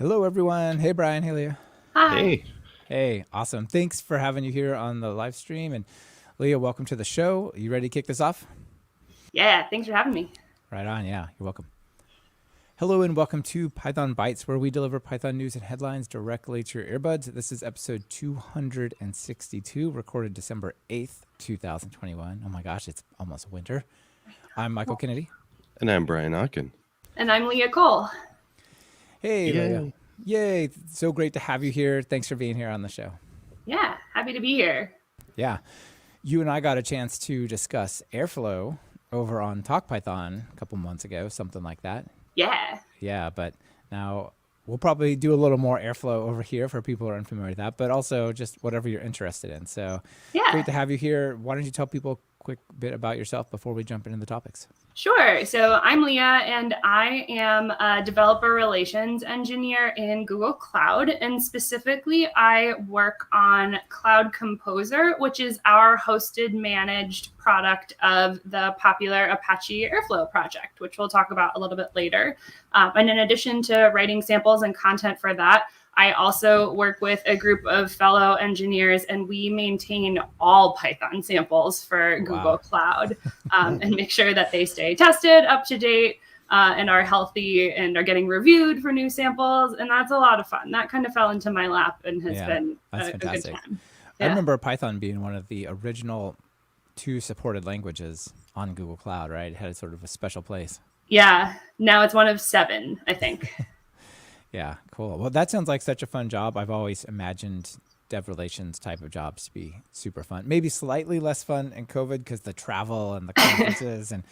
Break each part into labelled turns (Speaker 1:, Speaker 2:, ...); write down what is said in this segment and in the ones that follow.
Speaker 1: Hello, everyone. Hey, Brian. Hey, Leah.
Speaker 2: Hi.
Speaker 3: Hey,
Speaker 1: Hey, awesome. Thanks for having you here on the live stream. And Leah, welcome to the show. You ready to kick this off?
Speaker 2: Yeah, thanks for having me.
Speaker 1: Right on. Yeah, you're welcome. Hello, and welcome to Python Bytes, where we deliver Python news and headlines directly to your earbuds. This is episode 262, recorded December 8th, 2021. Oh my gosh, it's almost winter. I'm Michael Kennedy.
Speaker 3: and I'm Brian Ocken.
Speaker 2: And I'm Leah Cole.
Speaker 1: Hey,
Speaker 3: Yay.
Speaker 1: Leah. Yay. So great to have you here. Thanks for being here on the show.
Speaker 2: Yeah, happy to be here.
Speaker 1: Yeah. You and I got a chance to discuss Airflow over on Talk Python a couple months ago, something like that.
Speaker 2: Yeah.
Speaker 1: Yeah, but now we'll probably do a little more Airflow over here for people who are unfamiliar with that, but also just whatever you're interested in. So
Speaker 2: Yeah.
Speaker 1: great to have you here. Why don't you tell people a quick bit about yourself before we jump into the topics?
Speaker 2: Sure. So I'm Leah, and I am a developer relations engineer in Google Cloud. And specifically, I work on Cloud Composer, which is our hosted managed product of the popular Apache Airflow project, which we'll talk about a little bit later. And in addition to writing samples and content for that, I also work with a group of fellow engineers, and we maintain all Python samples for Google Cloud and make sure that they stay tested, up to date, and are healthy and are getting reviewed for new samples. And that's a lot of fun. That kind of fell into my lap and has been a good time.
Speaker 1: I remember Python being one of the original 2 supported languages on Google Cloud, right? It had sort of a special place.
Speaker 2: Yeah. Now it's one of 7, I think.
Speaker 1: Yeah, cool. Well, that sounds like such a fun job. I've always imagined dev relations type of jobs to be super fun. Maybe slightly less fun in COVID because the travel and the conferences and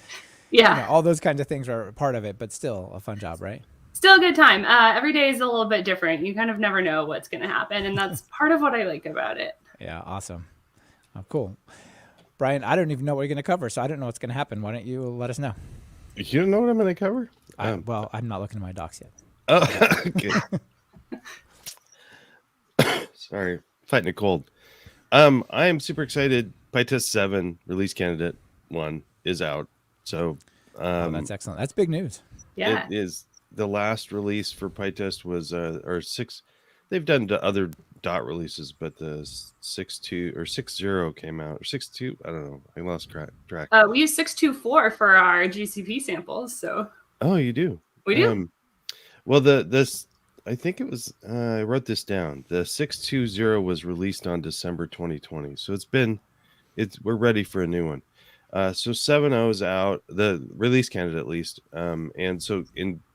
Speaker 1: all those kinds of things are part of it, but still a fun job, right?
Speaker 2: Still a good time. Every day is a little bit different. You kind of never know what's going to happen, and that's part of what I like about it.
Speaker 1: Yeah, awesome. Oh, cool. Brian, I don't even know what you're going to cover, so I don't know what's going to happen. Why don't you let us know?
Speaker 3: You don't know what I'm going to cover?
Speaker 1: Well, I'm not looking at my docs yet.
Speaker 3: Oh, okay. Sorry, fighting a cold. I am super excited. PyTest 7 release candidate 1 is out. So
Speaker 1: that's excellent. That's big news.
Speaker 2: Yeah.
Speaker 3: It is. The last release for PyTest was or 6. They've done other dot releases, but the 6.2 or 6.0 came out, or 6.2. I don't know. I lost track.
Speaker 2: We use 6.2.4 for our GCP samples. So.
Speaker 3: Oh, you do.
Speaker 2: We do.
Speaker 3: Well, this I think it was. I wrote this down. The 6.2.0 was released on December 2020, so we're ready for a new one. So 7.0 is out, the release candidate at least, and so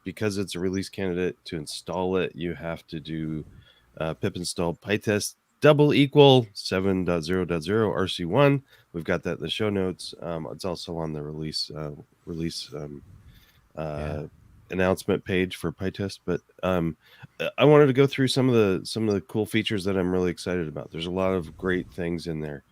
Speaker 3: because it's a release candidate, to install it, you have to do pip install pytest == 7.0.0 rc1. We've got that in the show notes. It's also on the release announcement page for PyTest, but I wanted to go through some of the cool features that I'm really excited about. There's a lot of great things in there.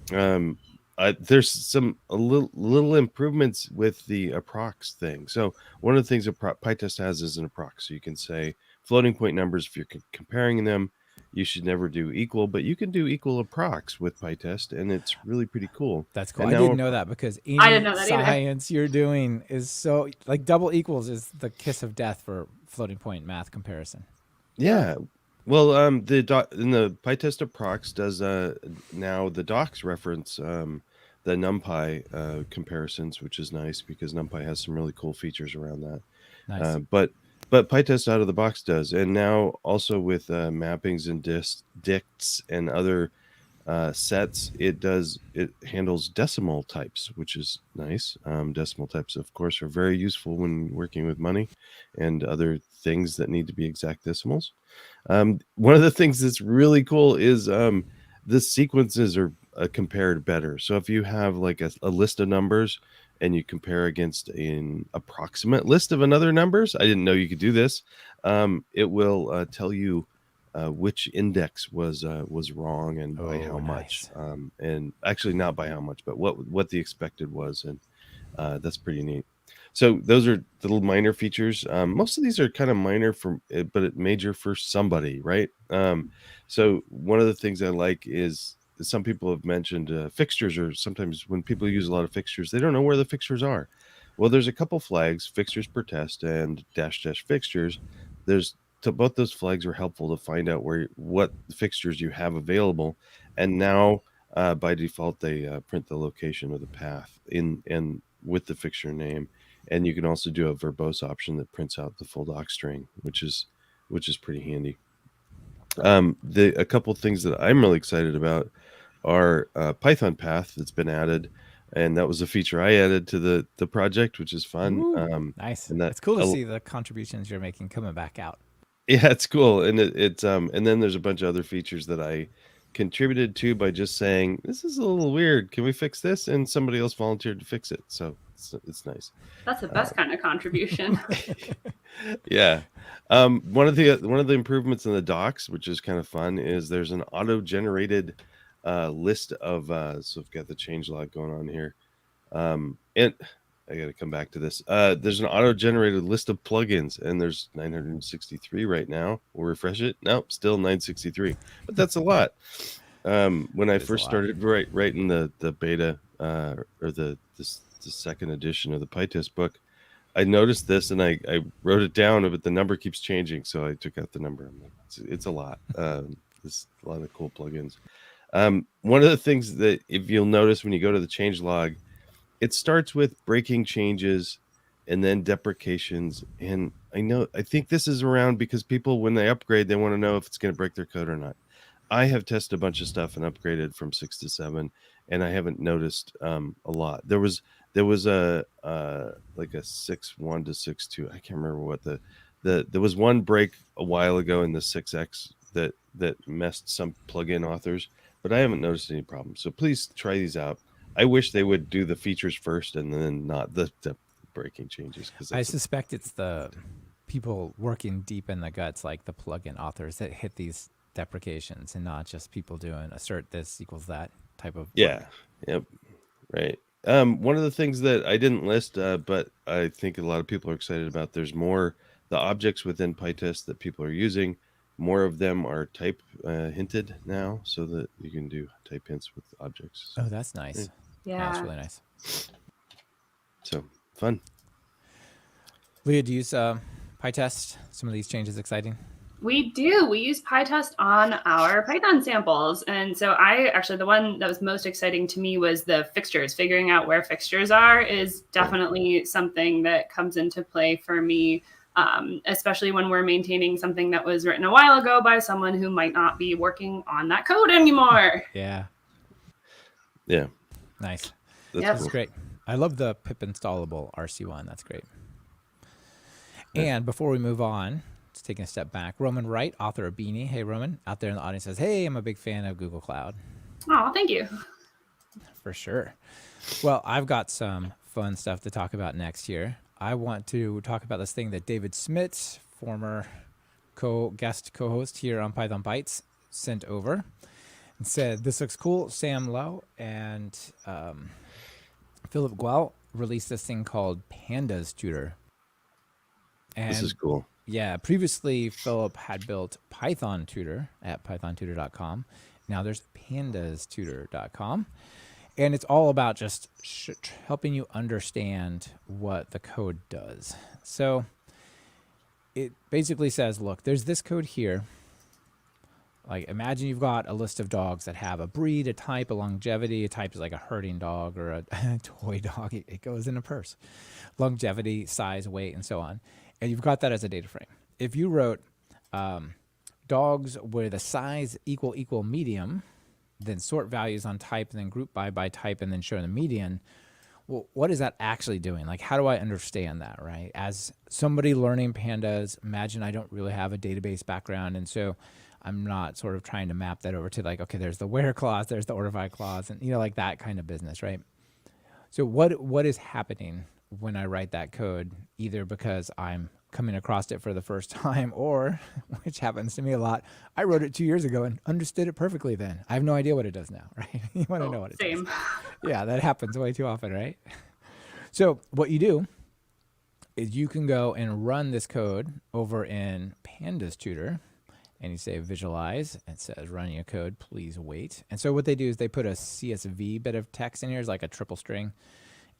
Speaker 3: There's some little improvements with the approx thing. So one of the things that PyTest has is an approx. So you can say floating point numbers if you're comparing them. You should never do equal, but you can do equal approx with PyTest, and it's really pretty cool.
Speaker 1: That's cool. I didn't know that, because any science you're doing is so, like, double equals is the kiss of death for floating point math comparison.
Speaker 3: Yeah. Well, in the PyTest approx does now the docs reference the NumPy comparisons, which is nice because NumPy has some really cool features around that.
Speaker 1: Nice.
Speaker 3: But PyTest out of the box does, and now also with mappings and dicts and other sets, it handles decimal types, which is nice. Decimal types, of course, are very useful when working with money and other things that need to be exact decimals. One of the things that's really cool is the sequences are compared better. So if you have like a list of numbers and you compare against an approximate list of another numbers, I didn't know you could do this. It will tell you which index was wrong and by how much. And actually not by how much, but what the expected was, and that's pretty neat. So those are little minor features. Most of these are kind of minor but major for somebody, right? So one of the things I like is some people have mentioned fixtures, or sometimes when people use a lot of fixtures, they don't know where the fixtures are. Well, there's a couple flags, fixtures per test and -- fixtures. There's both those flags are helpful to find out what fixtures you have available. And now by default, they print the location of the path in with the fixture name. And you can also do a verbose option that prints out the full doc string, which is pretty handy. A couple things that I'm really excited about are Python path that's been added, and that was a feature I added to the project, which is fun.
Speaker 1: Ooh, nice.
Speaker 3: And
Speaker 1: It's cool to see the contributions you're making coming back out.
Speaker 3: Yeah, it's cool, and it's and then there's a bunch of other features that I contributed to by just saying this is a little weird. Can we fix this? And somebody else volunteered to fix it, so it's nice.
Speaker 2: That's the best kind of contribution.
Speaker 3: Yeah. One of the improvements in the docs, which is kind of fun, is there's an auto-generated list of so I've got the changelog going on here. And I got to come back to this. There's an auto-generated list of plugins, and there's 963 right now. We'll refresh it. Nope, still 963, but that's a lot. When I first started writing the beta or the second edition of the PyTest book, I noticed this and I wrote it down, but the number keeps changing, so I took out the number. I'm like, it's a lot. There's a lot of cool plugins. One of the things that if you'll notice when you go to the changelog, it starts with breaking changes and then deprecations. And I think this is around because people, when they upgrade, they want to know if it's going to break their code or not. I have tested a bunch of stuff and upgraded from 6 to 7, and I haven't noticed a lot. There was a like a 6.1 to 6.2. I can't remember what there was one break a while ago in the 6x that messed some plugin authors, but I haven't noticed any problems. So please try these out. I wish they would do the features first and then not the breaking changes.
Speaker 1: I suspect it's the people working deep in the guts, like the plugin authors, that hit these deprecations, and not just people doing assert this equals that type of
Speaker 3: work. Yep, right. One of the things that I didn't list, but I think a lot of people are excited about, there's more the objects within PyTest that people are using. More of them are type hinted now, so that you can do type hints with objects.
Speaker 1: Oh, that's nice.
Speaker 2: Yeah,
Speaker 1: that's really nice.
Speaker 3: So fun.
Speaker 1: Leah, do you use PyTest? Some of these changes exciting?
Speaker 2: We do. We use PyTest on our Python samples. And so the one that was most exciting to me was the fixtures. Figuring out where fixtures are is definitely something that comes into play for me, especially when we're maintaining something that was written a while ago by someone who might not be working on that code anymore.
Speaker 1: Yeah. Nice.
Speaker 3: That's
Speaker 1: cool. Great. I love the pip installable RC1. That's great. And before we move on, just taking a step back, Roman Wright, author of Beanie. Hey, Roman, out there in the audience says, hey, I'm a big fan of Google Cloud.
Speaker 2: Oh, thank you.
Speaker 1: For sure. Well, I've got some fun stuff to talk about next here. I want to talk about this thing that David Smits, former guest co-host here on Python Bytes, sent over and said, this looks cool. Sam Lowe and Philip Gual released this thing called PandasTutor. And
Speaker 3: this is cool.
Speaker 1: Yeah, previously Philip had built PythonTutor at pythontutor.com. Now there's pandastutor.com. And it's all about just helping you understand what the code does. So it basically says, look, there's this code here. Like, imagine you've got a list of dogs that have a breed, a type, a longevity. A type is like a herding dog or a toy dog. It goes in a purse. Longevity, size, weight, and so on. And you've got that as a data frame. If you wrote dogs with a size equal medium, then sort values on type, and then group by type, and then show the median, well, what is that actually doing? Like, how do I understand that, right? As somebody learning pandas, imagine I don't really have a database background, and so I'm not sort of trying to map that over to like, okay, there's the where clause, there's the order by clause, and like that kind of business, right? So what is happening when I write that code, either because I'm coming across it for the first time, or, which happens to me a lot, I wrote it 2 years ago and understood it perfectly then. I have no idea what it does now, right? You want to know what it does. Yeah, that happens way too often, right? So what you do is you can go and run this code over in PandasTutor, and you say visualize, and it says running a code, please wait. And so what they do is they put a CSV bit of text in here, it's like a triple string,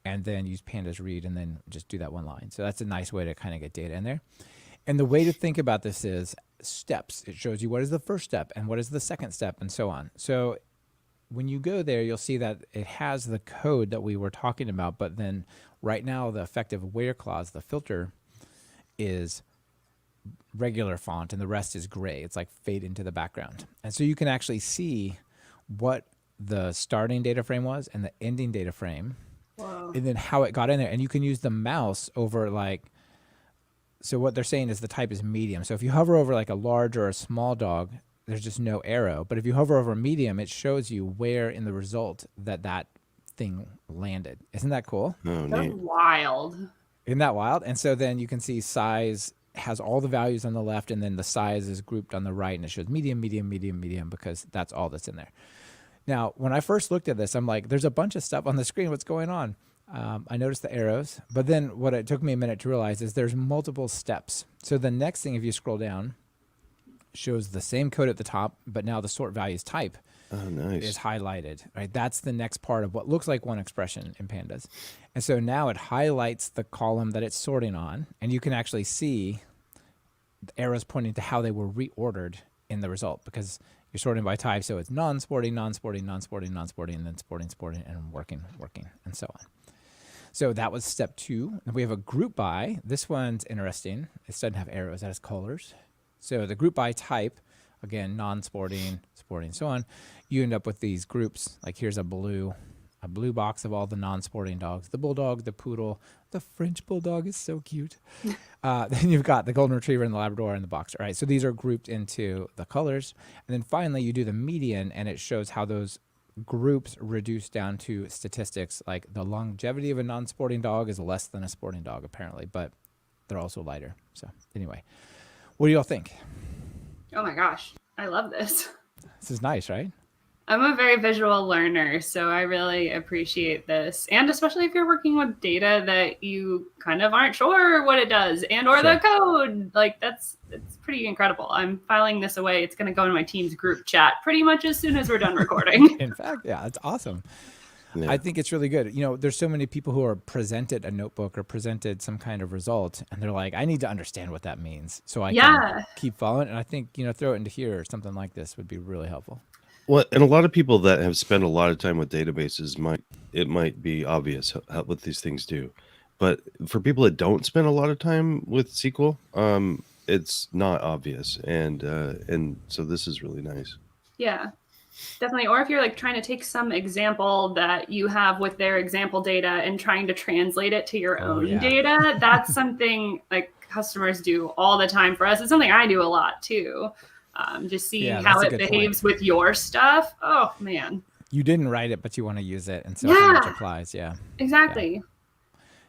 Speaker 1: and then use pandas read, and then just do that one line. So that's a nice way to kind of get data in there. And the way to think about this is steps. It shows you what is the first step and what is the second step and so on. So when you go there, you'll see that it has the code that we were talking about, but then right now the effective where clause, the filter, is regular font and the rest is gray. It's like fade into the background. And so you can actually see what the starting data frame was and the ending data frame.
Speaker 2: Whoa.
Speaker 1: And then how it got in there. And you can use the mouse over like, so what they're saying is the type is medium. So if you hover over like a large or a small dog, there's just no arrow. But if you hover over medium, it shows you where in the result that thing landed. Isn't that cool?
Speaker 3: Oh,
Speaker 2: That's
Speaker 3: neat.
Speaker 2: wild.
Speaker 1: Isn't that wild? And so then you can see size has all the values on the left, and then the size is grouped on the right, and it shows medium, medium, medium, medium, because that's all that's in there. Now, when I first looked at this, I'm like, there's a bunch of stuff on the screen. What's going on? I noticed the arrows, but then what it took me a minute to realize is there's multiple steps. So the next thing, if you scroll down, shows the same code at the top, but now the sort values type is highlighted, right? That's the next part of what looks like one expression in Pandas. And so now it highlights the column that it's sorting on, and you can actually see the arrows pointing to how they were reordered in the result, because you're sorting by type. So it's non-sporting, non-sporting, non-sporting, non-sporting, and then sporting, sporting, and working, working, and so on. So that was step 2. And we have a group by. This one's interesting. It doesn't have arrows, it has colors. So the group by type, again, non-sporting, sporting, so on. You end up with these groups. Like here's a blue box of all the non-sporting dogs. The bulldog, the poodle, the French bulldog is so cute. Then you've got the golden retriever and the Labrador and the boxer. All right, so these are grouped into the colors. And then finally you do the median, and it shows how those groups reduce down to statistics. Like the longevity of a non-sporting dog is less than a sporting dog apparently, but they're also lighter. So anyway, what do y'all think?
Speaker 2: Oh my gosh, I love this.
Speaker 1: This is nice, right?
Speaker 2: I'm a very visual learner, so I really appreciate this. And especially if you're working with data that you kind of aren't sure what it does and or the code, like it's pretty incredible. I'm filing this away. It's going to go in my team's group chat pretty much as soon as we're done recording.
Speaker 1: In fact, yeah, it's awesome.
Speaker 3: Yeah.
Speaker 1: I think it's really good. You know, there's so many people who are presented a notebook or presented some kind of result, and they're like, I need to understand what that means so I can keep following. And I think, throw it into here or something like this would be really helpful.
Speaker 3: Well, and a lot of people that have spent a lot of time with databases might be obvious what these things do, but for people that don't spend a lot of time with SQL, it's not obvious, and so this is really nice.
Speaker 2: Yeah, definitely. Or if you're like trying to take some example that you have with their example data and trying to translate it to your own data, that's something like customers do all the time for us. It's something I do a lot too. Just seeing how it behaves with your stuff. Oh man.
Speaker 1: You didn't write it, but you want to use it, and so how much applies. Yeah.
Speaker 2: Exactly.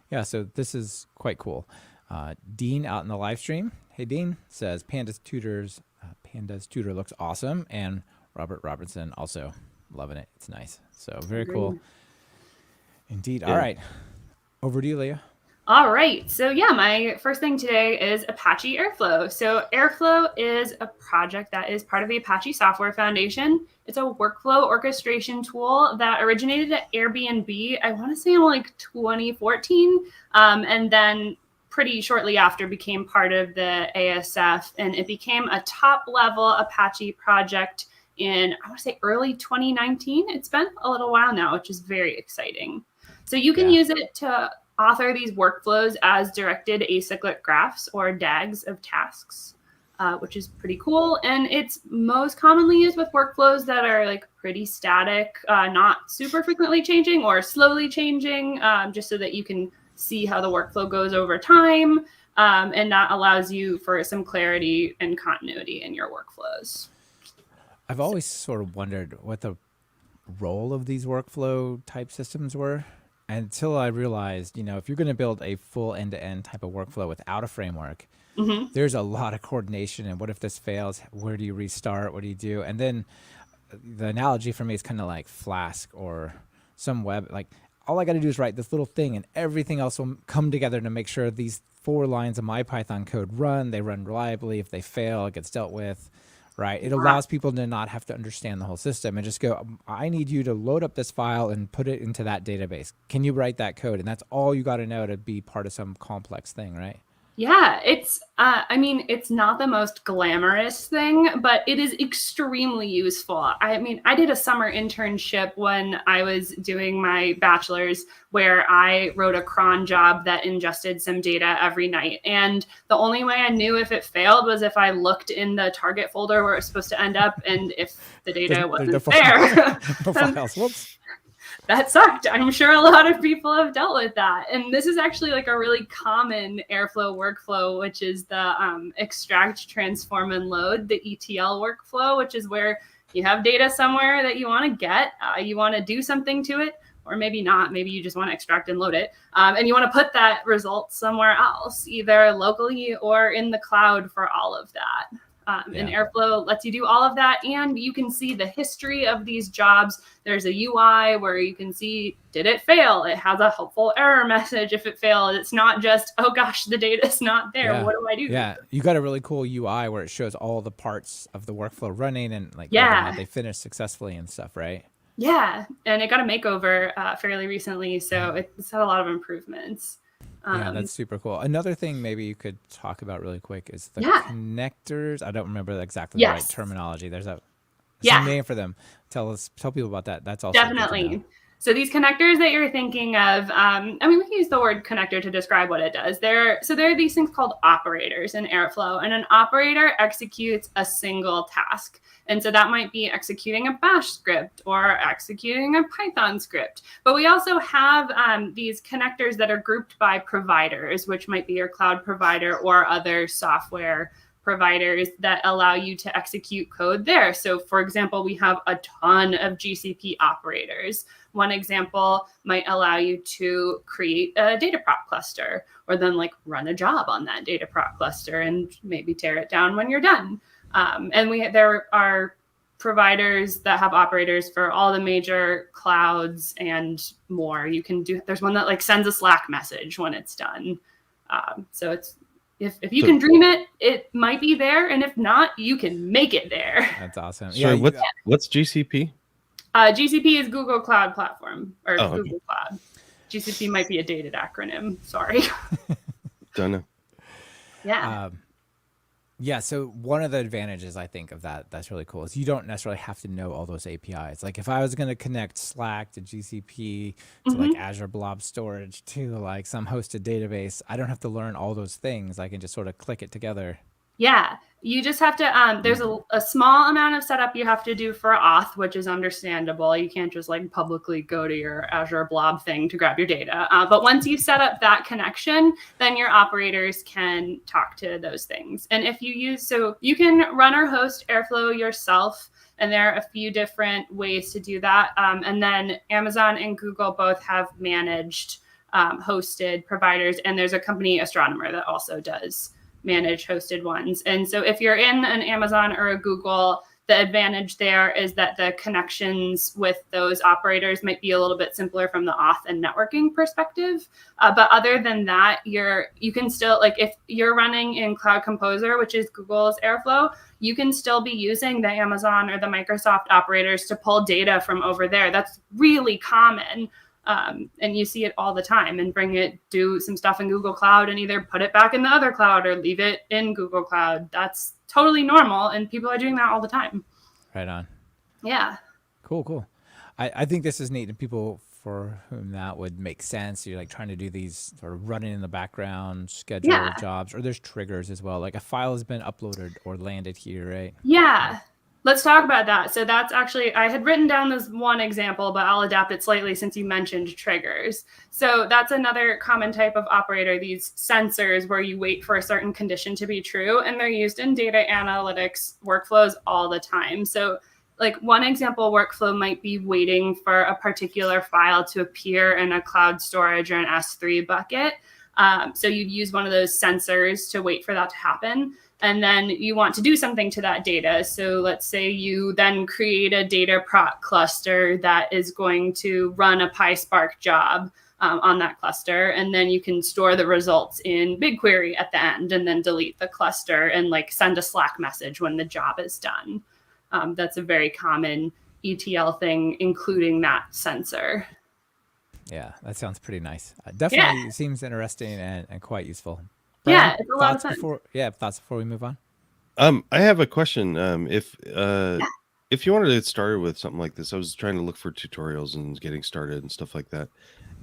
Speaker 1: Yeah. So this is quite cool. Dean out in the live stream. Hey Dean says PandasTutor looks awesome, and Robert Robertson also loving it. It's nice. So very cool. Indeed.
Speaker 3: Yeah.
Speaker 1: All right. Over to you, Leah.
Speaker 2: All right. So yeah, my first thing today is Apache Airflow. So Airflow is a project that is part of the Apache Software Foundation. It's a workflow orchestration tool that originated at Airbnb, I want to say in like 2014, and then pretty shortly after became part of the ASF, and it became a top-level Apache project in, I want to say, early 2019. It's been a little while now, which is very exciting. So you can use it to author these workflows as directed acyclic graphs or DAGs of tasks, which is pretty cool. And it's most commonly used with workflows that are like pretty static, not super frequently changing or slowly changing, just so that you can see how the workflow goes over time. And that allows you for some clarity and continuity in your workflows.
Speaker 1: I've always sort of wondered what the role of these workflow type systems were, until I realized, if you're going to build a full end-to-end type of workflow without a framework, there's a lot of coordination. And what if this fails? Where do you restart? What do you do? And then the analogy for me is kind of like Flask or some web. Like all I got to do is write this little thing, and everything else will come together to make sure these 4 lines of my Python code run. They run reliably. If they fail, it gets dealt with. Right. It allows people to not have to understand the whole system and just go, I need you to load up this file and put it into that database. Can you write that code? And that's all you got to know to be part of some complex thing, right?
Speaker 2: Yeah, I mean, it's not the most glamorous thing, but it is extremely useful. I mean, I did a summer internship when I was doing my bachelor's where I wrote a cron job that ingested some data every night. And the only way I knew if it failed was if I looked in the target folder where it was supposed to end up. And if the data wasn't there,
Speaker 1: no files. Whoops.
Speaker 2: that sucked. I'm sure a lot of people have dealt with that. And this is actually like a really common Airflow workflow, which is the extract, transform, and load, the ETL workflow, which is where you have data somewhere that you want to get, you want to do something to it, or maybe not. Maybe you just want to extract and load it. And you want to put that result somewhere else, either locally or in the cloud for all of that. And Airflow lets you do all of that. And you can see the history of these jobs. There's a UI where you can see, did it fail? It has a helpful error message if it failed. It's not just, oh gosh, the data is not there.
Speaker 1: Yeah.
Speaker 2: What do I do?
Speaker 1: Yeah, you got a really cool UI where it shows all the parts of the workflow running and like whether or not they finished successfully and stuff, right?
Speaker 2: Yeah, and it got a makeover fairly recently. So it's had a lot of improvements.
Speaker 1: Yeah, that's super cool. Another thing maybe you could talk about really quick is the connectors. I don't remember exactly the right terminology. There's a name for them. Tell people about that. That's also
Speaker 2: definitely. So these connectors that you're thinking of, I mean, we can use the word connector to describe what it does. There are these things called operators in Airflow, and an operator executes a single task. And so that might be executing a bash script or executing a Python script. But we also have these connectors that are grouped by providers, which might be your cloud provider or other software providers that allow you to execute code there. So for example, we have a ton of GCP operators. One example might allow you to create a data prop cluster, or then like run a job on that data prop cluster and maybe tear it down when you're done. And there are providers that have operators for all the major clouds and more. There's one that like sends a Slack message when it's done. So it's, if you can dream it, it might be there. And if not, you can make it there.
Speaker 1: That's awesome.
Speaker 3: So what's GCP?
Speaker 2: GCP is Google Cloud Platform, or Google Cloud. GCP might be a dated acronym. Sorry.
Speaker 3: Don't know.
Speaker 2: Yeah.
Speaker 1: Yeah, so one of the advantages I think of that's really cool is you don't necessarily have to know all those APIs. Like if I was going to connect Slack to GCP to like Azure Blob Storage to like some hosted database, I don't have to learn all those things. I can just sort of click it together.
Speaker 2: Yeah, you just have to, there's a small amount of setup you have to do for auth, which is understandable. You can't just like publicly go to your Azure Blob thing to grab your data. But once you set up that connection, then your operators can talk to those things. And if you so you can run or host Airflow yourself. And there are a few different ways to do that. And then Amazon and Google both have managed hosted providers. And there's a company, Astronomer, that also does manage hosted ones. And so if you're in an Amazon or a Google, the advantage there is that the connections with those operators might be a little bit simpler from the auth and networking perspective. But other than that, you can still, like if you're running in Cloud Composer, which is Google's Airflow, you can still be using the Amazon or the Microsoft operators to pull data from over there. That's really common. And you see it all the time, and do some stuff in Google Cloud and either put it back in the other cloud or leave it in Google Cloud. That's totally normal. And people are doing that all the time.
Speaker 1: Right on.
Speaker 2: Yeah.
Speaker 1: Cool. I think this is neat, and people for whom that would make sense. You're like trying to do these sort of running in the background, schedule jobs, or there's triggers as well. Like a file has been uploaded or landed here, right?
Speaker 2: Yeah. Let's talk about that. So that's actually, I had written down this one example, but I'll adapt it slightly since you mentioned triggers. So that's another common type of operator, these sensors where you wait for a certain condition to be true, and they're used in data analytics workflows all the time. So like one example workflow might be waiting for a particular file to appear in a cloud storage or an S3 bucket. So you'd use one of those sensors to wait for that to happen. And then you want to do something to that data. So let's say you then create a data prop cluster that is going to run a PySpark job on that cluster. And then you can store the results in BigQuery at the end and then delete the cluster and like send a Slack message when the job is done. That's a very common ETL thing, including that sensor.
Speaker 1: Yeah, that sounds pretty nice. Definitely seems interesting and quite useful. Brian,
Speaker 2: Yeah, it's a lot of fun.
Speaker 1: thoughts before we move on.
Speaker 3: I have a question. If you wanted to get started with something like this, I was trying to look for tutorials and getting started and stuff like that.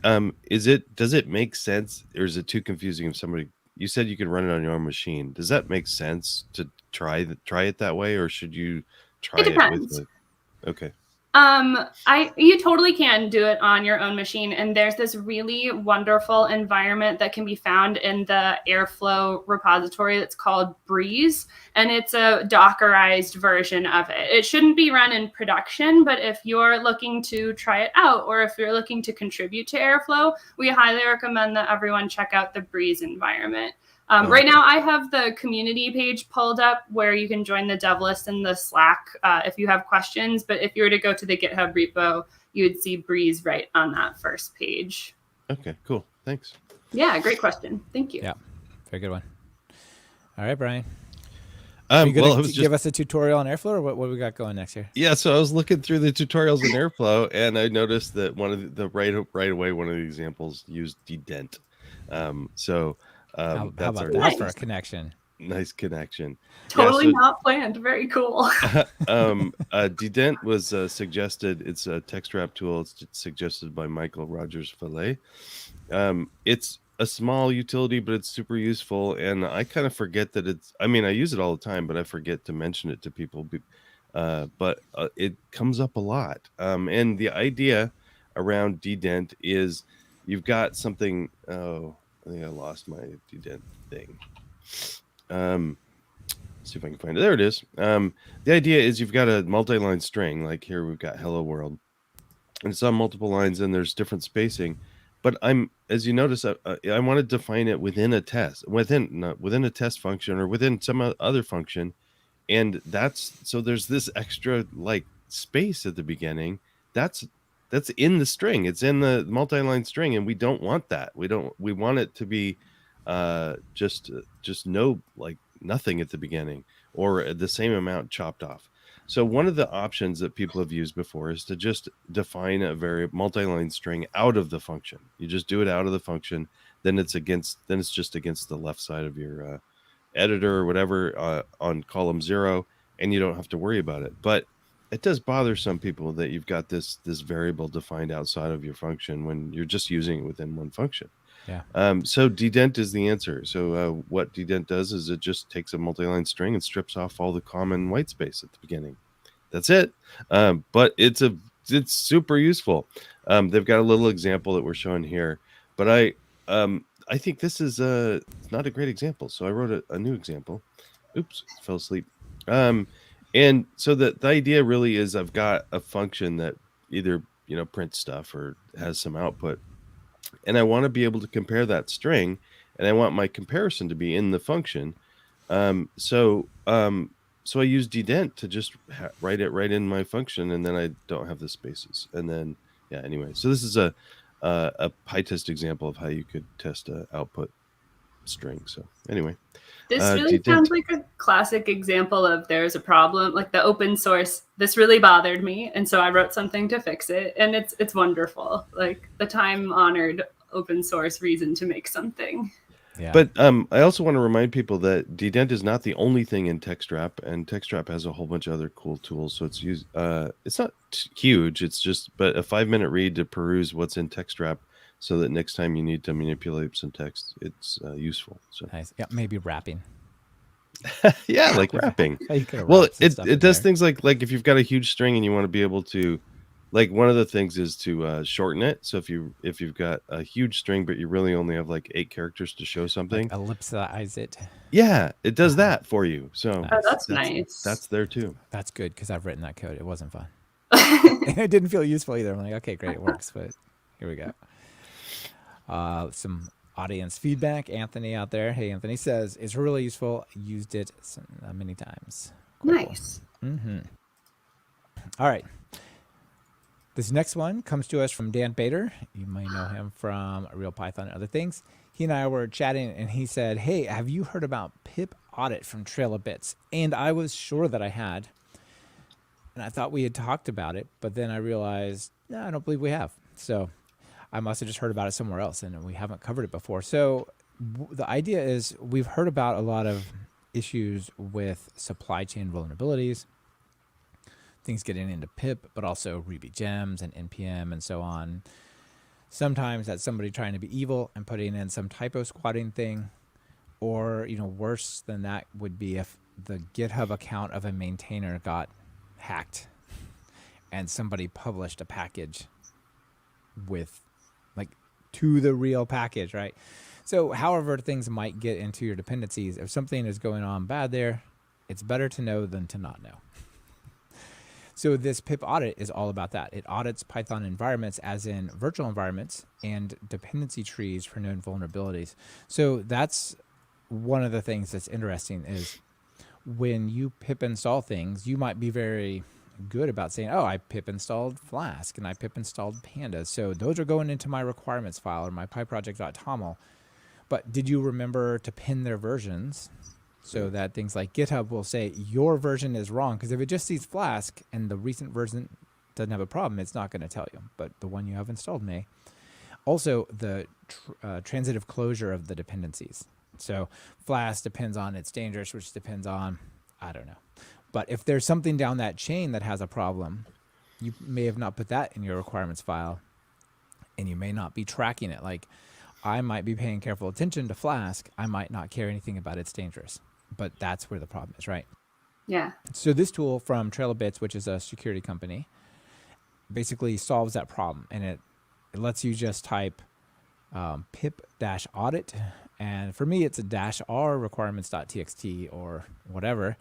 Speaker 3: Does it make sense, or is it too confusing if somebody? You said you could run it on your own machine. Does that make sense to try it that way, or should you try
Speaker 2: It depends.
Speaker 3: Okay.
Speaker 2: You totally can do it on your own machine. And there's this really wonderful environment that can be found in the Airflow repository that's called Breeze. And it's a Dockerized version of it. It shouldn't be run in production, but if you're looking to try it out, or if you're looking to contribute to Airflow, we highly recommend that everyone check out the Breeze environment. Right now, I have the community page pulled up where you can join the dev list in the Slack if you have questions. But if you were to go to the GitHub repo, you would see Breeze right on that first page.
Speaker 3: Okay, cool. Thanks.
Speaker 2: Yeah, great question. Thank you.
Speaker 1: Yeah, very good one. All right, Brian. Give us a tutorial on Airflow, or what we got going next here?
Speaker 3: Yeah, so I was looking through the tutorials in Airflow, and I noticed that one of the right away one of the examples used dedent.
Speaker 1: How about that for a connection?
Speaker 3: Nice connection.
Speaker 2: Totally not planned. Very cool.
Speaker 3: Dedent was suggested. It's a textwrap tool. It's suggested by Michael Rogers-Fillet. It's a small utility, but it's super useful. And I kind of forget that I use it all the time, but I forget to mention it to people. But it comes up a lot. And the idea around dedent is you've got something. Oh, I think I lost my dedent thing. See if I can find it. There it is. The idea is you've got a multi-line string, like here we've got hello world, and it's on multiple lines and there's different spacing. But as you notice, I want to define it within a test, within a test function or within some other function, and so there's this extra like space at the beginning. That's in the string. It's in the multi-line string, and we don't want that. We want it to be just no, like nothing at the beginning, or the same amount chopped off. So one of the options that people have used before is to just define a multi-line string out of the function. You just do it out of the function, then it's just against the left side of your editor or whatever on column 0, and you don't have to worry about it. But it does bother some people that you've got this variable defined outside of your function when you're just using it within one function.
Speaker 1: Yeah.
Speaker 3: So dedent is the answer. So what dedent does is it just takes a multi-line string and strips off all the common white space at the beginning. That's it. But it's super useful. They've got a little example that we're showing here, but I think this is not a great example. So I wrote a new example. Oops, fell asleep. And so the idea really is I've got a function that either prints stuff or has some output, and I want to be able to compare that string, and I want my comparison to be in the function. So I use dedent to just write it right in my function, and then I don't have the spaces. And then anyway, so this is a pytest example of how you could test a output string. So anyway.
Speaker 2: This really sounds like a classic example of there's a problem, like the open source. This really bothered me, and so I wrote something to fix it, and it's wonderful. Like the time-honored open source reason to make something.
Speaker 1: Yeah.
Speaker 3: But I also want to remind people that dedent is not the only thing in textwrap, and textwrap has a whole bunch of other cool tools. So it's used. It's not huge. It's just a 5-minute read to peruse what's in textwrap, so that next time you need to manipulate some text, it's useful. So
Speaker 1: nice. Yeah, maybe wrapping.
Speaker 3: Yeah, like wrapping. Well, it does things like if you've got a huge string and you want to be able to, like, one of the things is to shorten it. So if you've got a huge string but you really only have like 8 characters to show something,
Speaker 1: like ellipsize it.
Speaker 3: Yeah, it does that for you. So
Speaker 2: that's nice.
Speaker 3: That's there too.
Speaker 1: That's good because I've written that code. It wasn't fun. And it didn't feel useful either. I'm like, okay, great, it works. But here we go. Some audience feedback. Anthony out there. Hey, Anthony says it's really useful. Used it many times. Quite
Speaker 2: nice.
Speaker 1: Cool. Mm-hmm. All right. This next one comes to us from Dan Bader. You might know him from Real Python and other things. He and I were chatting, and he said, hey, have you heard about pip-audit from Trail of Bits? And I was sure that I had. And I thought we had talked about it, but then I realized, no, I don't believe we have. So I must have just heard about it somewhere else, and we haven't covered it before. So the idea is we've heard about a lot of issues with supply chain vulnerabilities, things getting into pip, but also Ruby gems and NPM and so on. Sometimes that's somebody trying to be evil and putting in some typo squatting thing, or, worse than that would be if the GitHub account of a maintainer got hacked and somebody published a package with to the real package, right? So however things might get into your dependencies, if something is going on bad there, it's better to know than to not know. So this pip-audit is all about that. It audits Python environments, as in virtual environments, and dependency trees for known vulnerabilities. So that's one of the things that's interesting is when you pip install things, you might be very good about saying, oh, I pip installed Flask and I pip installed Pandas. So those are going into my requirements file or my pyproject.toml. But did you remember to pin their versions so that things like GitHub will say your version is wrong? Because if it just sees Flask and the recent version doesn't have a problem, it's not going to tell you. But the one you have installed may. Also, the transitive closure of the dependencies. So Flask depends on it's dangerous, which depends on, I don't know. But if there's something down that chain that has a problem, you may have not put that in your requirements file, and you may not be tracking it. Like, I might be paying careful attention to Flask. I might not care anything about it's dangerous. But that's where the problem is, right?
Speaker 2: Yeah.
Speaker 1: So this tool from Trail of Bits, which is a security company, basically solves that problem. And it lets you just type pip-audit. And for me, it's a -r requirements.txt or whatever.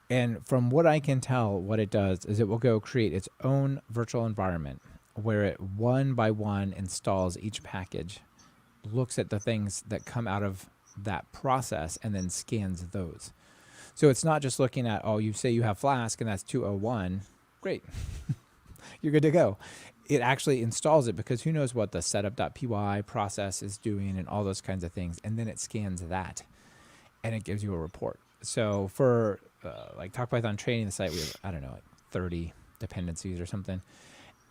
Speaker 1: And from what I can tell, what it does is it will go create its own virtual environment where it one by one installs each package, looks at the things that come out of that process, and then scans those. So it's not just looking at, oh, you say you have Flask and that's 201. Great. You're good to go. It actually installs it because who knows what the setup.py process is doing and all those kinds of things. And then it scans that and it gives you a report. So for like Talk Python training the site, we have, I don't know, like 30 dependencies or something.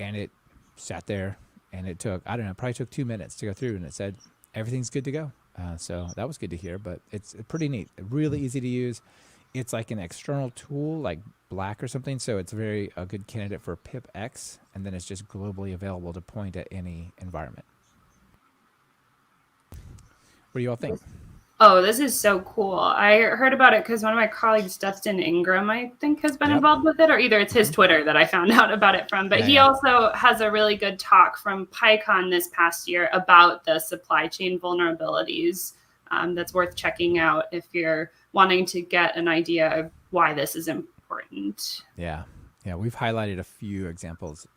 Speaker 1: And it sat there and it took, I don't know, probably took 2 minutes to go through, and it said, everything's good to go. So that was good to hear, but it's pretty neat. Really easy to use. It's like an external tool like Black or something. So it's a good candidate for pip-x, and then it's just globally available to point at any environment. What do you all think?
Speaker 2: Oh, this is so cool. I heard about it because one of my colleagues, Dustin Ingram, I think, has been involved with it, or either it's his Twitter that I found out about it from. But he also has a really good talk from PyCon this past year about the supply chain vulnerabilities. That's worth checking out if you're wanting to get an idea of why this is important.
Speaker 1: Yeah. Yeah. We've highlighted a few examples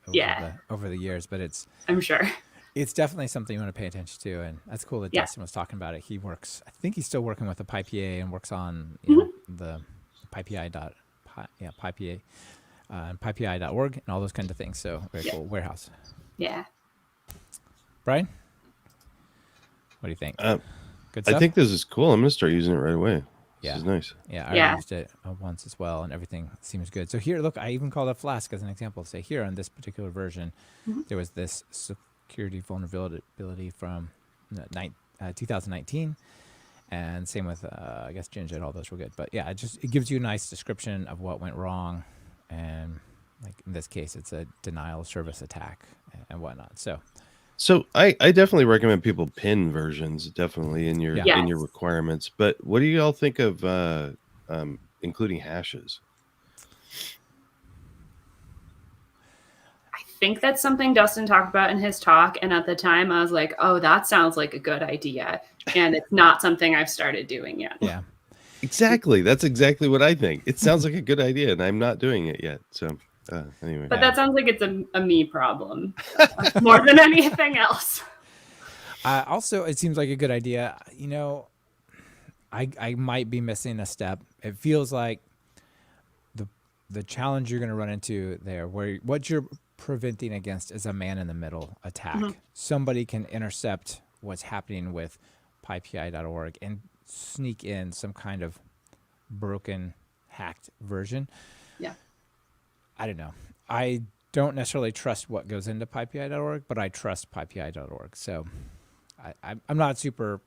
Speaker 1: over the years, but
Speaker 2: I'm sure.
Speaker 1: It's definitely something you want to pay attention to, and that's cool that Dustin was talking about it. He works, I think he's still working with the PyPA and works on the PyPI and PyPI.org and all those kinds of things. So very cool warehouse.
Speaker 2: Yeah.
Speaker 1: Brian, what do you think? Good stuff?
Speaker 3: I think this is cool. I'm going to start using it right away. This is nice.
Speaker 1: Yeah, I used it once as well, and everything seems good. So here, look, I even called up Flask as an example. Say here on this particular version, there was this security vulnerability from 2019, and same with I guess Ginger. All those were good, but yeah, it gives you a nice description of what went wrong, and like in this case, it's a denial of service attack and whatnot. So
Speaker 3: I definitely recommend people pin versions definitely in your in your requirements. But what do you all think of including hashes?
Speaker 2: I think that's something Dustin talked about in his talk. And at the time I was like, oh, that sounds like a good idea. And it's not something I've started doing yet.
Speaker 1: Yeah,
Speaker 3: exactly. That's exactly what I think. It sounds like a good idea, and I'm not doing it yet. So anyway.
Speaker 2: But that sounds like it's a me problem more than anything else.
Speaker 1: Also, it seems like a good idea. You know, I might be missing a step. It feels like the challenge you're going to run into there, where what you're preventing against is a man-in-the-middle attack. Somebody can intercept what's happening with pypi.org and sneak in some kind of broken, hacked version. Yeah. I don't know. I don't necessarily trust what goes into pypi.org, but I trust pypi.org. So I'm not super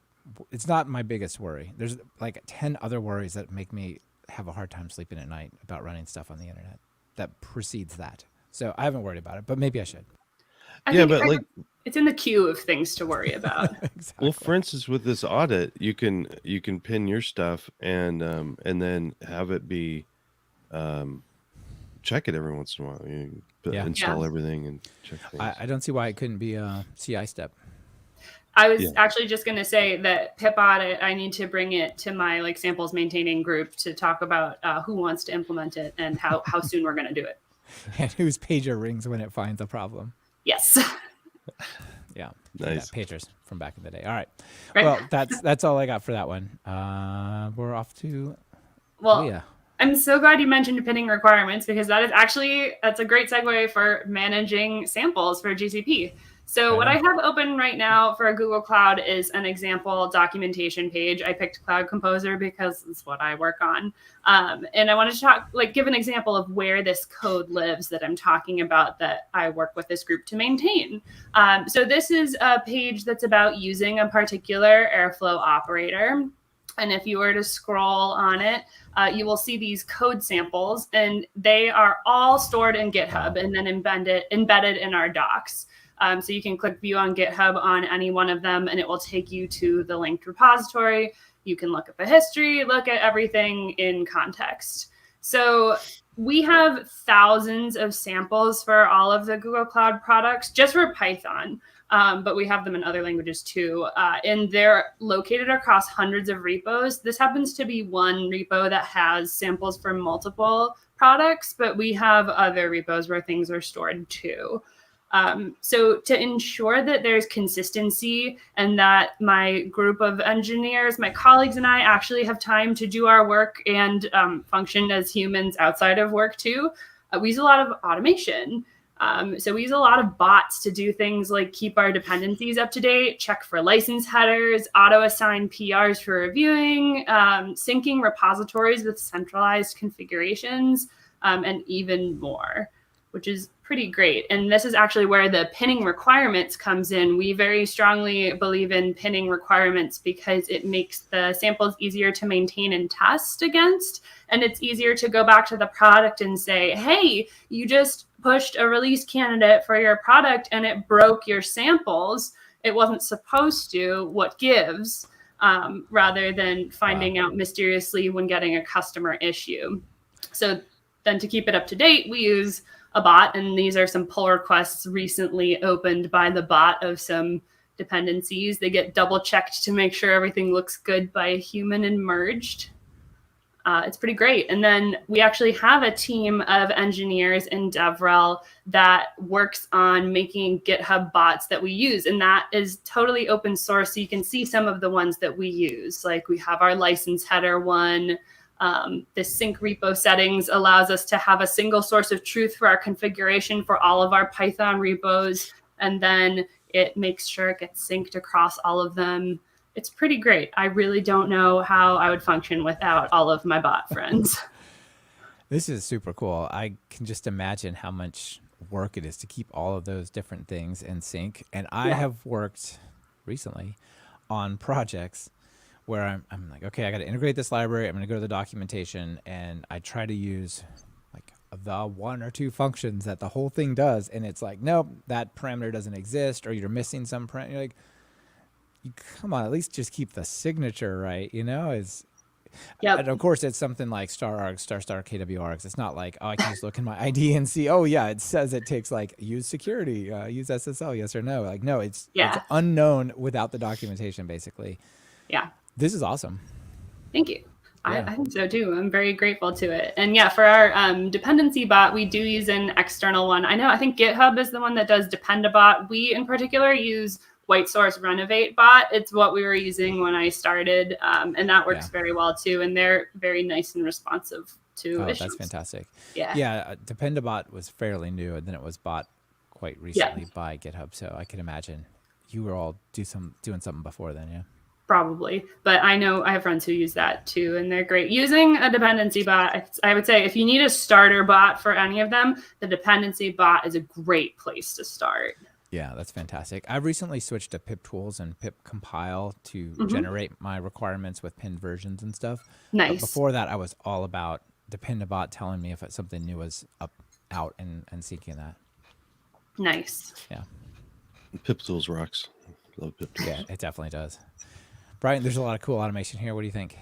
Speaker 1: it's not my biggest worry. There's like 10 other worries that make me have a hard time sleeping at night about running stuff on the internet that precedes that. So I haven't worried about it, but maybe I should.
Speaker 2: I think it's in the queue of things to worry about.
Speaker 1: Exactly.
Speaker 3: Well, for instance, with this audit, you can pin your stuff and then have it be check it every once in a while. You install everything and check things.
Speaker 1: I don't see why it couldn't be a CI step.
Speaker 2: I was actually just going to say that pip-audit, I need to bring it to my like samples maintaining group to talk about who wants to implement it and how soon we're going to do it.
Speaker 1: And whose pager rings when it finds a problem.
Speaker 2: Yes.
Speaker 1: Yeah.
Speaker 3: Nice.
Speaker 1: Pagers from back in the day. All right.
Speaker 2: Right.
Speaker 1: Well, that's all I got for that one. We're off to Leah.
Speaker 2: I'm so glad you mentioned pinning requirements because that's a great segue for managing samples for GCP. So what I have open right now for Google Cloud is an example documentation page. I picked Cloud Composer because it's what I work on. And I wanted to give an example of where this code lives that I'm talking about that I work with this group to maintain. So this is a page that's about using a particular Airflow operator. And if you were to scroll on it, you will see these code samples, and they are all stored in GitHub and then embedded in our docs. So you can click view on GitHub on any one of them, and it will take you to the linked repository. You can look at the history, look at everything in context. So we have thousands of samples for all of the Google Cloud products, just for Python. But we have them in other languages too. And they're located across hundreds of repos. This happens to be one repo that has samples for multiple products, but we have other repos where things are stored too. So to ensure that there's consistency and that my group of engineers, my colleagues and I actually have time to do our work and function as humans outside of work too, we use a lot of automation. So we use a lot of bots to do things like keep our dependencies up to date, check for license headers, auto-assign PRs for reviewing, syncing repositories with centralized configurations, and even more, which is pretty great. And this is actually where the pinning requirements comes in. We very strongly believe in pinning requirements because it makes the samples easier to maintain and test against. And it's easier to go back to the product and say, hey, you just pushed a release candidate for your product and it broke your samples. It wasn't supposed to. What gives? Rather than finding out mysteriously when getting a customer issue. So then to keep it up to date, we use a bot, and these are some pull requests recently opened by the bot of some dependencies. They get double checked to make sure everything looks good by a human and merged. It's pretty great. And then we actually have a team of engineers in DevRel that works on making GitHub bots that we use. And that is totally open source. So you can see some of the ones that we use. Like we have our license header one. The sync repo settings allows us to have a single source of truth for our configuration for all of our Python repos. And then it makes sure it gets synced across all of them. It's pretty great. I really don't know how I would function without all of my bot friends.
Speaker 1: This is super cool. I can just imagine how much work it is to keep all of those different things in sync. And I have worked recently on projects where I'm like, okay, I got to integrate this library. I'm going to go to the documentation, and I try to use like the one or two functions that the whole thing does. And it's like, nope, that parameter doesn't exist, or you're missing some parameter. You're like, come on, at least just keep the signature right, you know? And of course, it's something like *args, ** KWArgs. It's not like, oh, I can just look in my ID and see, oh, yeah, it says it takes like use security, use SSL, yes or no. Like, no, it's unknown without the documentation, basically.
Speaker 2: Yeah.
Speaker 1: This is awesome.
Speaker 2: Thank you. Yeah. I think so too. I'm very grateful to it. And yeah, for our dependency bot, we do use an external one. I think GitHub is the one that does Dependabot. We in particular use White Source Renovate bot. It's what we were using when I started. And that works very well too. And they're very nice and responsive to issues. That's
Speaker 1: fantastic.
Speaker 2: Yeah.
Speaker 1: Dependabot was fairly new, and then it was bought quite recently by GitHub. So I can imagine you were all doing something before then, yeah?
Speaker 2: Probably, but I know I have friends who use that too, and they're great. Using a dependency bot, I would say if you need a starter bot for any of them, the dependency bot is a great place to start.
Speaker 1: Yeah, that's fantastic. I've recently switched to pip tools and pip compile to
Speaker 2: Mhm.
Speaker 1: generate my requirements with pinned versions and stuff. But
Speaker 2: Nice.
Speaker 1: before that, I was all about Depend-a-bot telling me if something new was out and seeking that.
Speaker 2: Nice.
Speaker 1: Yeah.
Speaker 3: Pip tools rocks. Love pip tools.
Speaker 1: Yeah, it definitely does. Brian, there's a lot of cool automation here. What do you think?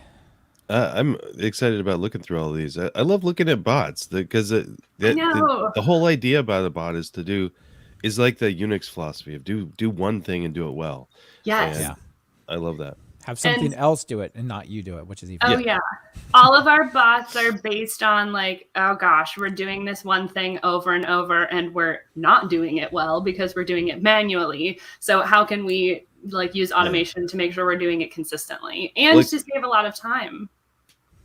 Speaker 3: I'm excited about looking through all of these. I love looking at bots because
Speaker 2: I know.
Speaker 3: the whole idea about a bot is like the Unix philosophy of do one thing and do it well.
Speaker 2: Yes.
Speaker 3: And
Speaker 1: Yeah.
Speaker 3: I love that.
Speaker 1: Have something
Speaker 2: And-
Speaker 1: else do it and not you do it, which is even
Speaker 2: Oh
Speaker 1: better.
Speaker 2: yeah. All of our bots are based on like, oh gosh, we're doing this one thing over and over and we're not doing it well because we're doing it manually. So how can we like use automation to make sure we're doing it consistently and
Speaker 3: Like-
Speaker 2: to save a lot of time?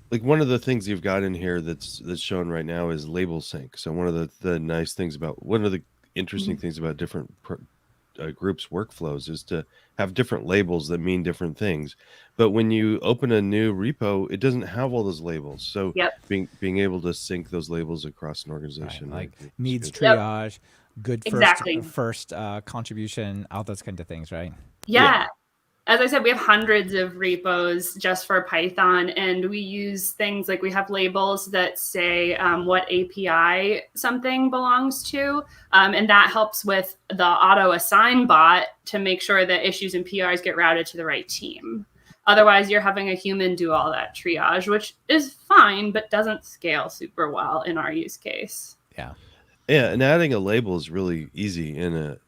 Speaker 3: Like one of the things you've got in here that's shown right now is label sync. So one of the nice things about one of the interesting things about different groups workflows is to have different labels that mean different things. But when you open a new repo, it doesn't have all those labels. So
Speaker 2: Yep.
Speaker 3: being able to sync those labels across an organization,
Speaker 1: Right, like
Speaker 3: I think is
Speaker 1: needs
Speaker 3: good.
Speaker 2: Yep.
Speaker 1: triage, good
Speaker 2: Exactly.
Speaker 1: first contribution, all those kinds of things, right?
Speaker 2: Yeah. As I said, we have hundreds of repos just for Python, and we use things like we have labels that say what API something belongs to, and that helps with the auto assign bot to make sure that issues and PRs get routed to the right team. Otherwise, you're having a human do all that triage, which is fine, but doesn't scale super well in our use case.
Speaker 1: Yeah.
Speaker 3: Yeah, and adding a label is really easy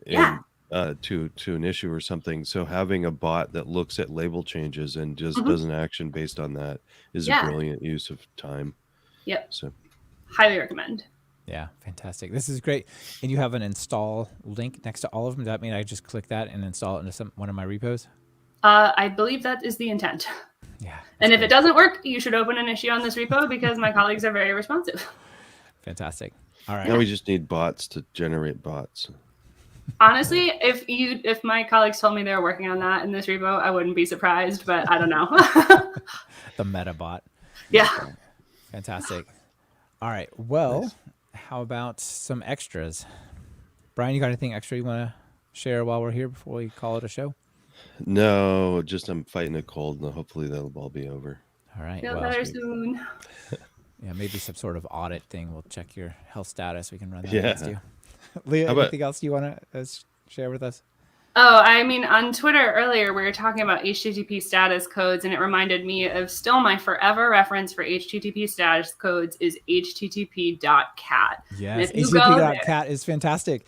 Speaker 2: Yeah.
Speaker 3: to an issue or something. So having a bot that looks at label changes and just
Speaker 2: Mhm.
Speaker 3: does an action based on that is
Speaker 2: Yeah.
Speaker 3: a brilliant use of time.
Speaker 2: Yep.
Speaker 3: So
Speaker 2: Highly recommend.
Speaker 1: Yeah, fantastic. This is great. And you have an install link next to all of them. Does that mean I just click that and install it into one of my repos?
Speaker 2: I believe that is the intent.
Speaker 1: Yeah.
Speaker 2: And
Speaker 1: that's
Speaker 2: if it doesn't work, you should open an issue on this repo because my colleagues are very responsive.
Speaker 1: fantastic. All right.
Speaker 3: now we just need bots to generate bots.
Speaker 2: Honestly, if my colleagues told me they were working on that in this repo, I wouldn't be surprised, but I don't know.
Speaker 1: The Metabot.
Speaker 2: Yeah.
Speaker 1: Fantastic. All right. Well,
Speaker 3: Nice.
Speaker 1: how about some extras? Brian, you got anything extra you want to share while we're here before we call it a show?
Speaker 3: No, just I'm fighting a cold and hopefully that'll all be over.
Speaker 1: All right.
Speaker 2: Feel
Speaker 1: Well,
Speaker 2: better soon.
Speaker 1: yeah, maybe some sort of audit thing. We'll check your health status. We can run that
Speaker 3: Yeah.
Speaker 1: against you. Leah,
Speaker 3: How about-
Speaker 1: anything else you want to share with us?
Speaker 2: Oh, I mean, on Twitter earlier, we were talking about HTTP status codes, and it reminded me of still my forever reference for HTTP status codes is http.cat.
Speaker 1: Yes.
Speaker 2: if you go there-
Speaker 1: HTTP.cat is fantastic.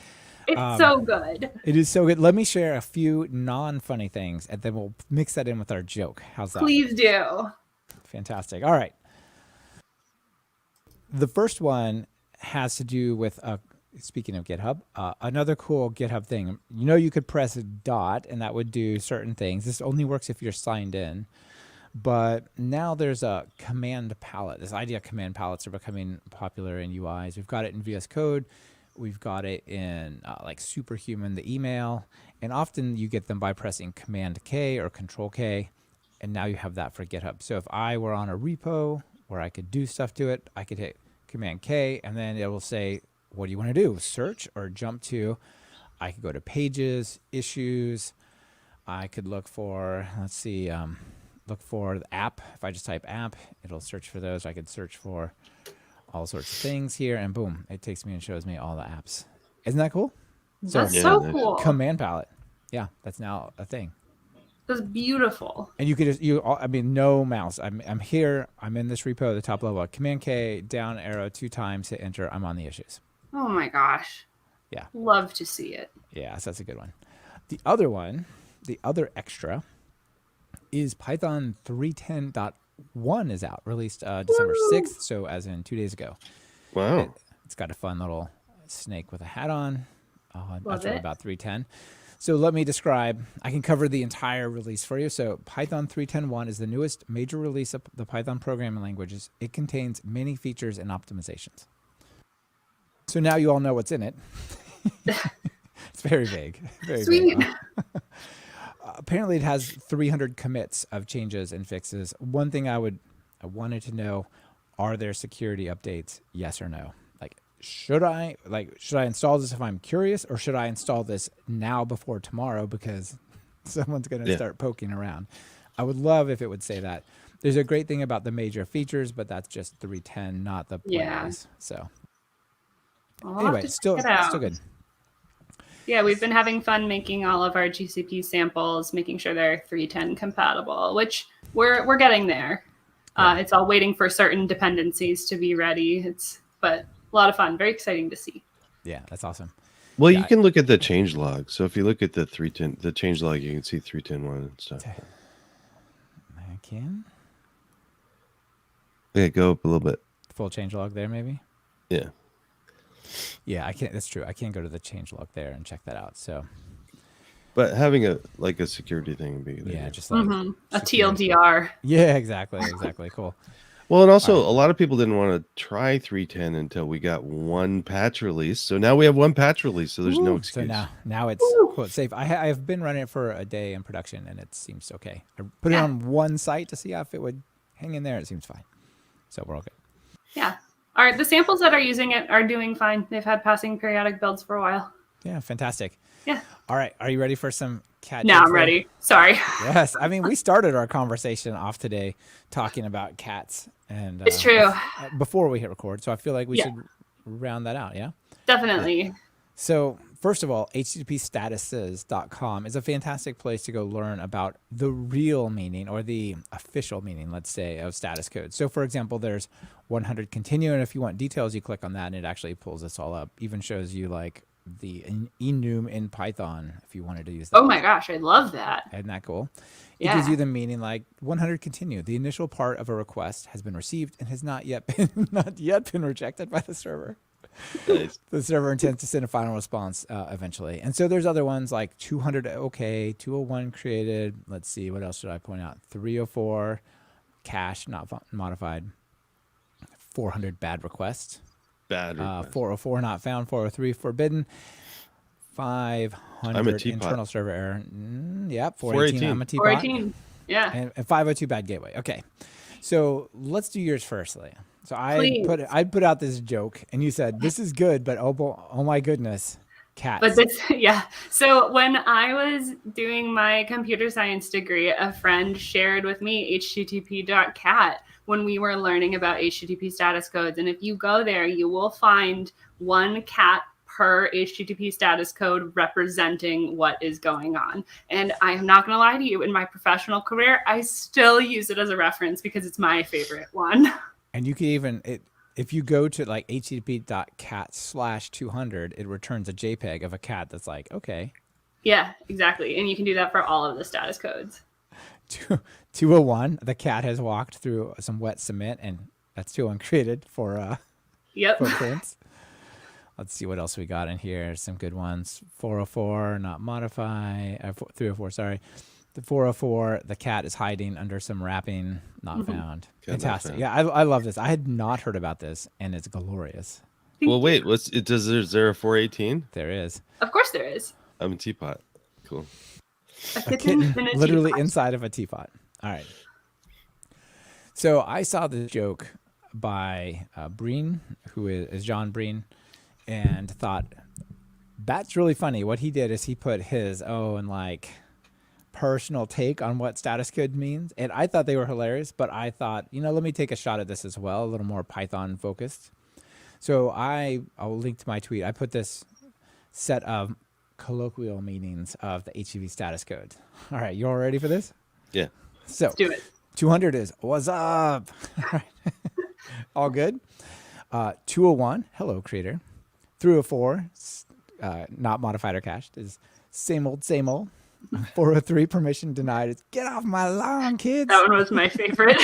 Speaker 2: It's so good.
Speaker 1: It is so good. Let me share a few non-funny things, and then we'll mix that in with our joke. How's that?
Speaker 2: Please do.
Speaker 1: Fantastic. All right. The first one has to do with, speaking of GitHub, another cool GitHub thing. You know, you could press dot, and that would do certain things. This only works if you're signed in. But now there's a command palette. This idea of command palettes are becoming popular in UIs. We've got it in VS Code. We've got it in like Superhuman, the email. And often you get them by pressing Command K or Control K. And now you have that for GitHub. So if I were on a repo where I could do stuff to it, I could hit Command K, and then it will say, what do you want to do? Search or jump to? I could go to pages, issues. I could look for, let's see, look for the app. If I just type app, it'll search for those. I could search for all sorts of things here, and boom, it takes me and shows me all the apps. Isn't that cool?
Speaker 2: That's
Speaker 3: Yeah,
Speaker 2: so
Speaker 3: nice.
Speaker 2: cool.
Speaker 1: Command palette. Yeah, that's now a thing.
Speaker 2: That's beautiful.
Speaker 1: And you could just, I mean, no mouse. I'm here. I'm in this repo, the top level. Command K, down arrow 2 times, hit enter. I'm on the issues.
Speaker 2: Oh my gosh.
Speaker 1: Yeah.
Speaker 2: Love to see it.
Speaker 1: Yeah, so that's a good one. The other one, the other extra, is Python 3.10.1 is out, released December 6th, so as in 2 days ago.
Speaker 3: Wow.
Speaker 1: It's got a fun little snake with a hat on.
Speaker 2: Love
Speaker 1: That's
Speaker 2: it.
Speaker 1: about 3.10. So let me describe. I can cover the entire release for you. So Python 3.10.1 is the newest major release of the Python programming languages. It contains many features and optimizations. So now you all know what's in it. It's very vague. Very
Speaker 2: Sweet.
Speaker 1: vague. Apparently it has 300 commits of changes and fixes. One thing I wanted to know, are there security updates? Yes or no? Like, should I install this if I'm curious, or should I install this now before tomorrow because someone's going to start poking around? I would love if it would say that. There's a great thing about the major features, but that's just 3.10, not the plans. So anyway, still good.
Speaker 2: Yeah, we've been having fun making all of our GCP samples, making sure they're 3.10 compatible, which we're getting there. It's all waiting for certain dependencies to be ready. But a lot of fun, very exciting to see.
Speaker 1: Yeah, that's awesome.
Speaker 3: Well, you can look at the change log. So if you look at the 3.10, the change log, you can see 3.10.1 and stuff.
Speaker 1: I can.
Speaker 3: Yeah, go up a little bit.
Speaker 1: Full change log there, maybe.
Speaker 3: Yeah.
Speaker 1: Yeah, I can't. That's true. I can't go to the change log there and check that out. So,
Speaker 3: but having a security thing would be
Speaker 1: just like
Speaker 2: a TLDR.
Speaker 1: Yeah, exactly. Cool.
Speaker 3: Well, and also a lot of people didn't want to try 3.10 until we got one patch release. So now we have one patch release, so there's no excuse.
Speaker 1: So now it's quote safe. I've been running it for a day in production, and it seems okay. I put it on one site to see if it would hang in there. It seems fine. So we're okay.
Speaker 2: Yeah. The samples that are using it are doing fine. They've had passing periodic builds for a while.
Speaker 1: Yeah, fantastic.
Speaker 2: Yeah.
Speaker 1: All right. Are you ready for some cat?
Speaker 2: No, I'm ready. Sorry.
Speaker 1: Yes. I mean, we started our conversation off today talking about cats, and
Speaker 2: it's true.
Speaker 1: Before we hit record, so I feel like we should round that out. Yeah.
Speaker 2: Definitely.
Speaker 1: So first of all, http://statuses.com is a fantastic place to go learn about the real meaning, or the official meaning, let's say, of status code. So for example, there's 100 continue, and if you want details, you click on that and it actually pulls this all up. Even shows you like the enum in Python if you wanted to use that.
Speaker 2: Oh my gosh, I love that.
Speaker 1: Isn't that cool? It gives you the meaning like 100 continue. The initial part of a request has been received and has not yet been rejected by the server.
Speaker 3: Nice.
Speaker 1: The server intends to send a final response eventually. And so there's other ones like 200 okay, 201 created. Let's see, what else should I point out? 304 cache not modified. 400 bad request. 404 not found. 403 forbidden. 500 internal server error. 418 I'm a teapot.
Speaker 2: 418. Yeah.
Speaker 1: And 502 bad gateway. Okay. So let's do yours first, Leah. So I put out this joke, and you said this is good, but oh my goodness, cats.
Speaker 2: But So when I was doing my computer science degree, a friend shared with me http.cat when we were learning about HTTP status codes, and if you go there, you will find one cat per HTTP status code representing what is going on. And I am not going to lie to you, in my professional career, I still use it as a reference because it's my favorite one.
Speaker 1: And you can even, if you go to like http.cat/200, it returns a JPEG of a cat that's like, okay.
Speaker 2: Yeah, exactly. And you can do that for all of the status codes.
Speaker 1: 201, the cat has walked through some wet cement, and that's 201 created for footprints. Let's see what else we got in here. Some good ones. 404, not modify. 304, sorry. The 404, the cat is hiding under some wrapping, not found. Fantastic. Yeah, I love this. I had not heard about this, and it's glorious.
Speaker 3: Well, wait, is there a 418?
Speaker 1: There is.
Speaker 2: Of course there is.
Speaker 3: I'm a teapot. Cool.
Speaker 2: A kitten in a
Speaker 1: literally
Speaker 2: teapot.
Speaker 1: inside of a teapot. All right. So I saw this joke by Breen, who is John Breen, and thought, that's really funny. What he did is he put his own like personal take on what status code means. And I thought they were hilarious, but I thought, let me take a shot at this as well, a little more Python focused. So I'll link to my tweet. I put this set of colloquial meanings of the HTTP status code. All right, you all ready for this?
Speaker 3: Yeah.
Speaker 1: So
Speaker 2: let's do it.
Speaker 1: 200 is what's up? All good. 201, hello creator. 304, not modified or cached, is same old, same old. 403, permission denied, is get off my lawn, kids.
Speaker 2: That one was my favorite.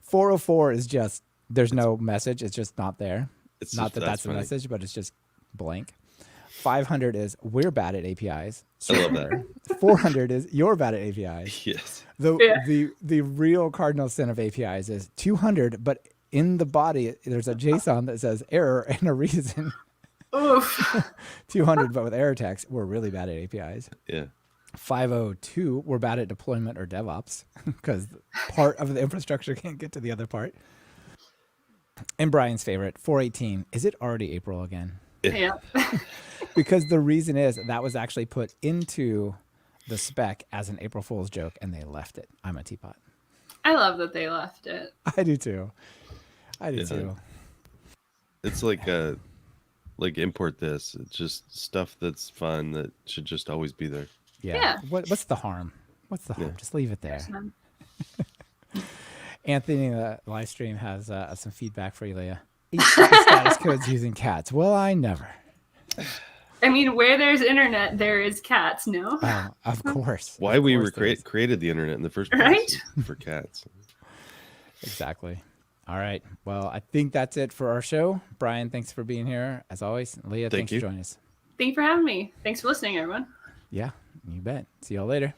Speaker 1: 404 is just, there's no message. It's just not there. It's not that's a
Speaker 3: funny.
Speaker 1: message, but it's just blank. 500 is we're bad at APIs.
Speaker 3: I love that.
Speaker 1: 400 is you're bad at APIs.
Speaker 3: Yes.
Speaker 1: The real cardinal sin of APIs is 200, but in the body there's a JSON that says error and a reason.
Speaker 2: Oof.
Speaker 1: 200, but with error text, we're really bad at APIs.
Speaker 3: Yeah.
Speaker 1: 502, we're bad at deployment or DevOps because part of the infrastructure can't get to the other part. And Brian's favorite, 418. Is it already April again?
Speaker 2: Yeah.
Speaker 1: Because the reason is that was actually put into the spec as an April Fool's joke, and they left it. I'm a teapot.
Speaker 2: I love that they left it.
Speaker 1: I do too.
Speaker 3: Yeah. It's like import this. It's just stuff that's fun that should just always be there.
Speaker 1: Yeah. What's the harm? What's the harm?
Speaker 3: Yeah.
Speaker 1: Just leave it there. Anthony in the live stream has some feedback for you, Leah. Each status code's using cats. Well, I never.
Speaker 2: I mean, where there's internet, there is cats, no?
Speaker 1: Oh, of course.
Speaker 3: Why we were created the internet in the first place,
Speaker 2: right?
Speaker 3: For cats.
Speaker 1: Exactly. All right. Well, I think that's it for our show. Brian, thanks for being here as always. Leah, thanks for joining us.
Speaker 2: Thanks for having me. Thanks for listening, everyone.
Speaker 1: Yeah, you bet. See y'all later.